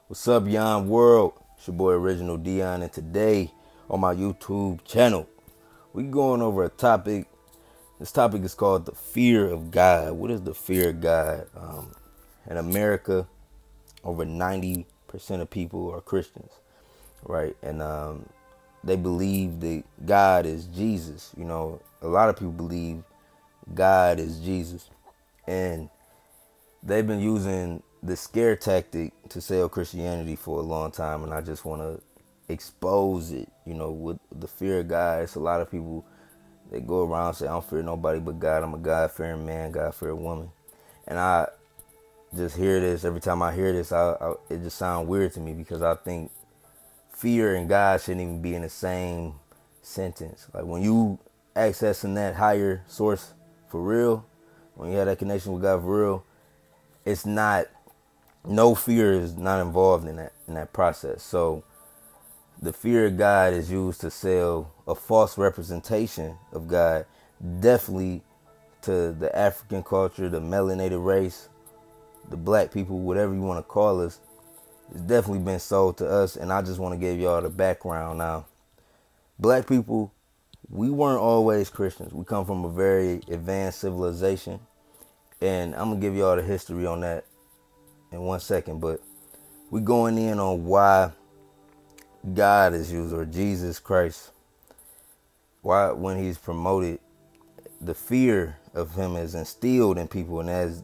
What's up, Yon World? It's your boy Original Dion, and today on my YouTube channel, we going over a topic. This topic is called the fear of God. What is the fear of God? In America, over 90% of people are Christians, right? And they believe that God is Jesus. You know, a lot of people believe God is Jesus, and they've been using the scare tactic to sell Christianity for a long time, and I just want to expose it. You know, with the fear of God, it's a lot of people that go around and say, "I don't fear nobody but God. I'm a God-fearing man, God-fearing woman," and I just hear this every time I hear this. It just sounds weird to me because I think fear and God shouldn't even be in the same sentence. Like when you accessing that higher source for real, when you have that connection with God for real, it's not, no fear is not involved in that process. So the fear of God is used to sell a false representation of God, definitely to the African culture, the melanated race, the black people, whatever you want to call us. It's definitely been sold to us, and I just want to give y'all the background now. Black people, we weren't always Christians. We come from a very advanced civilization, and I'm gonna give y'all the history on that in 1 second, but we going in on why God is used, or Jesus Christ. Why, when he's promoted, the fear of him is instilled in people, and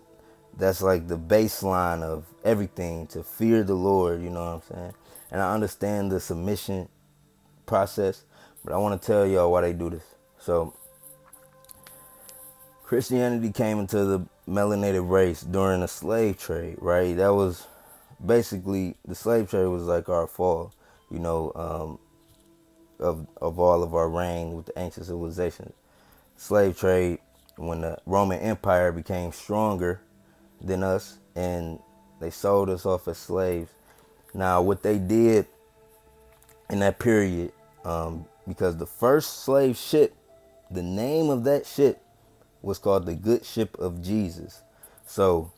that's like the baseline of everything, to fear the Lord, you know what I'm saying? And I understand the submission process, but I want to tell y'all why they do this. So Christianity came into the melanated race during the slave trade, right? That was basically, the slave trade was like our fall, you know, of all of our reign with the ancient civilizations. Slave trade, when the Roman Empire became stronger than us and they sold us off as slaves. Now, what they did in that period, because the first slave ship, the name of that ship was called the Good Ship of Jesus. So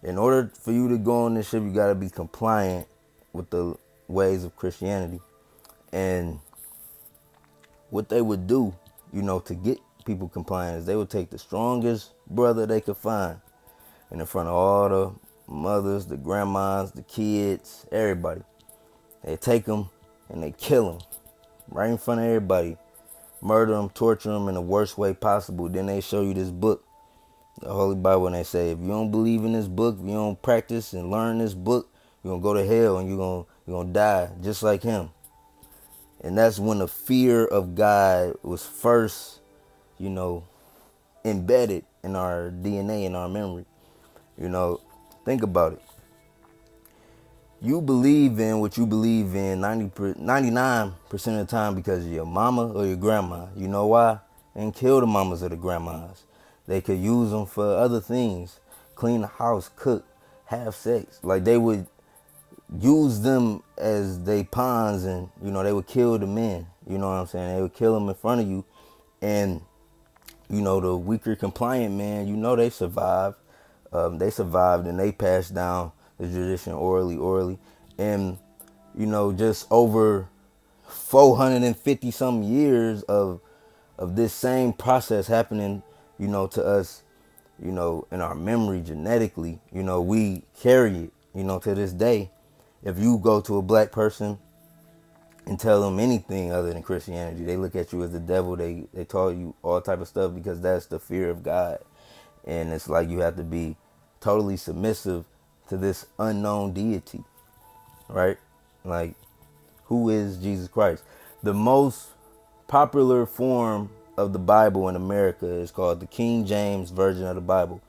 in order for you to go on this ship, you got to be compliant with the ways of Christianity. And what they would do, you know, to get people compliant, is they would take the strongest brother they could find, and in front of all the mothers, the grandmas, the kids, everybody, they take them and they kill them right in front of everybody, murder them, torture them in the worst way possible. Then they show you this book, the Holy Bible, and they say, if you don't believe in this book, if you don't practice and learn this book, you're gonna go to hell and you're gonna die just like him. And that's when the fear of God was first, you know, embedded in our DNA, in our memory. You know, think about it. You believe in what you believe in 99% of the time because of your mama or your grandma. You know why? They didn't kill the mamas or the grandmas. They could use them for other things. Clean the house, cook, have sex. Like, they would use them as they pawns, and, you know, they would kill the men. You know what I'm saying? They would kill them in front of you. And, you know, the weaker compliant man, you know, they survived. They survived and they passed down the tradition orally. And, you know, just over 450 some years of this same process happening, you know, to us, you know, in our memory genetically, you know, we carry it, you know, to this day. If you go to a black person and tell them anything other than Christianity, they look at you as the devil. They tell you all type of stuff because that's the fear of God. And it's like you have to be totally submissive to this unknown deity, right? Like, who is Jesus Christ? The most popular form of the Bible in America is called the King James Version of the Bible.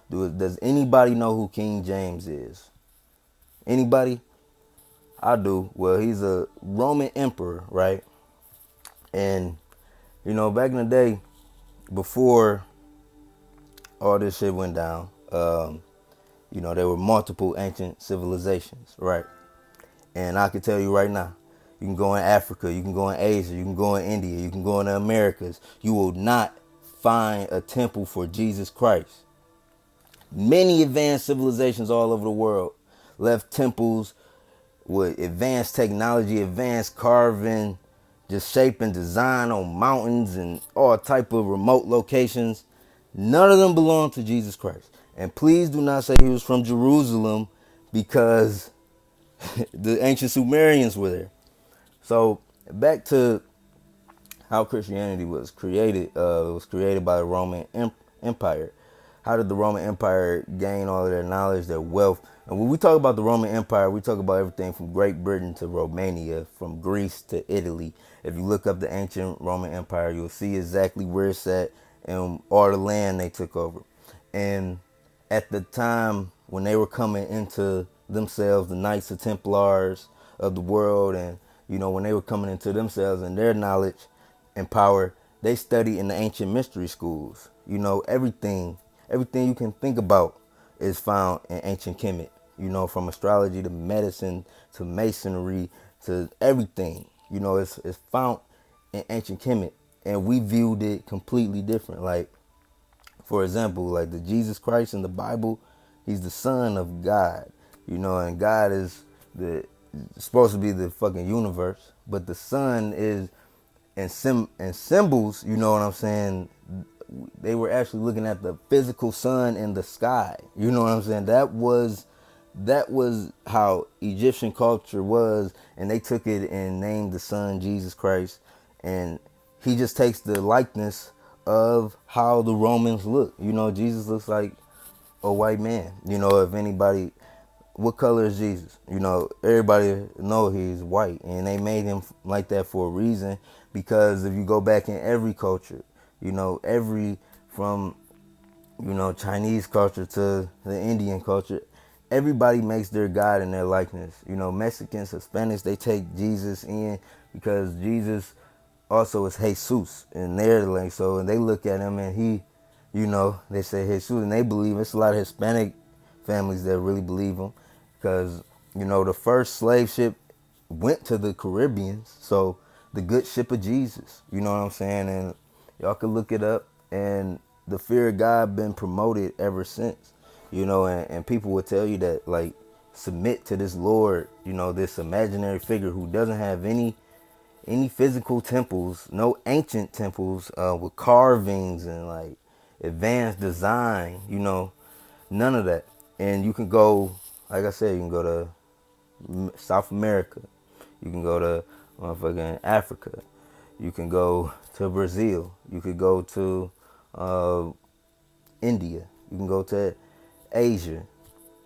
Does anybody know who King James is? Anybody? I do. Well, he's a Roman emperor, right? And, you know, back in the day, before all this shit went down, you know, there were multiple ancient civilizations, right? And I can tell you right now, you can go in Africa, you can go in Asia, you can go in India, you can go in the Americas. You will not find a temple for Jesus Christ. Many advanced civilizations all over the world left temples with advanced technology, advanced carving, just shape and design on mountains and all type of remote locations. None of them belong to Jesus Christ. And please do not say he was from Jerusalem, because the ancient Sumerians were there. So back to how Christianity was created. It was created by the Roman Empire. How did the Roman Empire gain all of their knowledge, their wealth? And when we talk about the Roman Empire, we talk about everything from Great Britain to Romania, from Greece to Italy. If you look up the ancient Roman Empire, you'll see exactly where it's at and all the land they took over. And at the time when they were coming into themselves, the Knights of Templars of the world, and when they were coming into themselves and their knowledge and power, they studied in the ancient mystery schools. Everything you can think about is found in ancient Kemet. From astrology to medicine to masonry to everything. It's found in ancient Kemet, and we viewed it completely different. Like, for example, like the Jesus Christ in the Bible, he's the Son of God. And God is supposed to be the fucking universe, but the Son is and symbols. You know what I'm saying? They were actually looking at the physical sun in the sky. You know what I'm saying? That was how Egyptian culture was, and they took it and named the Son Jesus Christ, and he just takes the likeness of how the Romans look. Jesus looks like a white man. If anybody, what color is Jesus? Everybody know he's white, and they made him like that for a reason, because if you go back in every culture, from Chinese culture to the Indian culture, everybody makes their God in their likeness. Mexicans, Hispanics, they take Jesus in because Jesus also is Jesus in their language. So, and they look at him and he, they say Jesus, and they believe. It's a lot of Hispanic families that really believe him, because the first slave ship went to the Caribbeans. So the good ship of Jesus, you know what I'm saying? And y'all can look it up, and the fear of God been promoted ever since. And people will tell you that, like, submit to this Lord, this imaginary figure who doesn't have any physical temples, no ancient temples with carvings and like advanced design, none of that. And you can go, like I said, you can go to South America, you can go to motherfucking Africa, you can go to Brazil, you could go to India, you can go to Asia.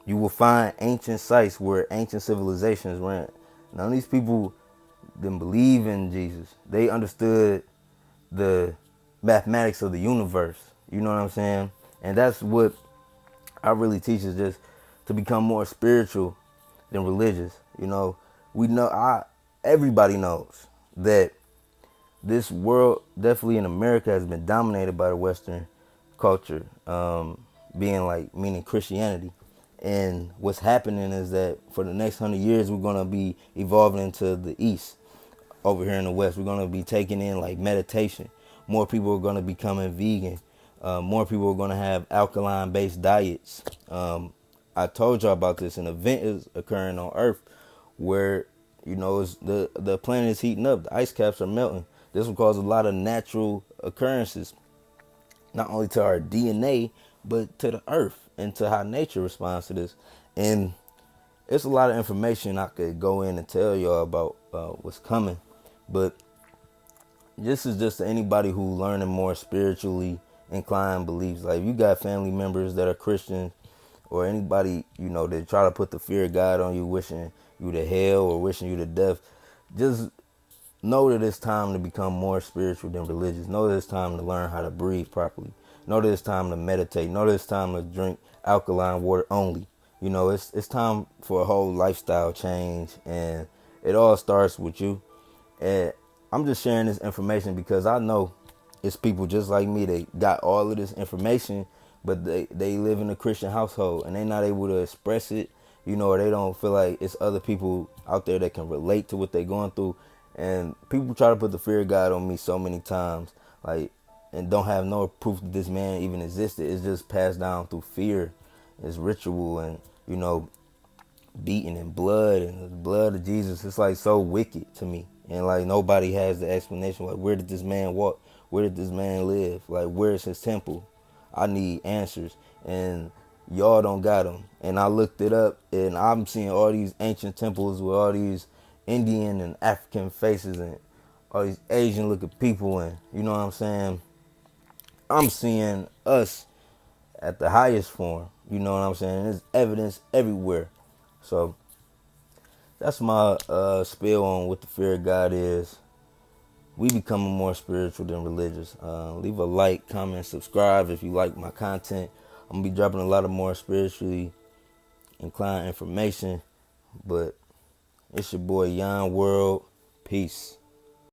You will find ancient sites where ancient civilizations ran. None of these people didn't believe in Jesus. They understood the mathematics of the universe. You know what I'm saying? And that's what I really teach, is just to become more spiritual than religious. Everybody knows that this world, definitely in America, has been dominated by the Western culture, meaning Christianity. And what's happening is that for the next 100 years, we're going to be evolving into the East. Over here in the West, we're going to be taking in like meditation. More people are going to becoming vegan. More people are going to have alkaline based diets. I told y'all about this. An event is occurring on Earth where, it's the planet is heating up. The ice caps are melting. This will cause a lot of natural occurrences, not only to our DNA, but to the Earth and to how nature responds to this. And it's a lot of information I could go in and tell y'all about what's coming. But this is just anybody who learning more spiritually inclined beliefs. Like, if you got family members that are Christians, or anybody, that try to put the fear of God on you, wishing you to hell or wishing you to death, just know that it's time to become more spiritual than religious. Know that it's time to learn how to breathe properly. Know that it's time to meditate. Know that it's time to drink alkaline water only. It's time for a whole lifestyle change, and it all starts with you. And I'm just sharing this information because I know it's people just like me. They got all of this information, but they live in a Christian household and they're not able to express it, or they don't feel like it's other people out there that can relate to what they're going through. And people try to put the fear of God on me so many times, like, and don't have no proof that this man even existed. It's just passed down through fear. It's ritual, and beaten in blood and the blood of Jesus. It's like so wicked to me. And like nobody has the explanation. Like, where did this man walk? Where did this man live? Like, where's his temple? I need answers. And y'all don't got them. And I looked it up and I'm seeing all these ancient temples with all these Indian and African faces and all these Asian looking people. And you know what I'm saying? I'm seeing us at the highest form. You know what I'm saying? There's evidence everywhere. So that's my spiel on what the fear of God is. We becoming more spiritual than religious. Leave a like, comment, subscribe if you like my content. I'm gonna be dropping a lot of more spiritually inclined information. But it's your boy Yon World. Peace.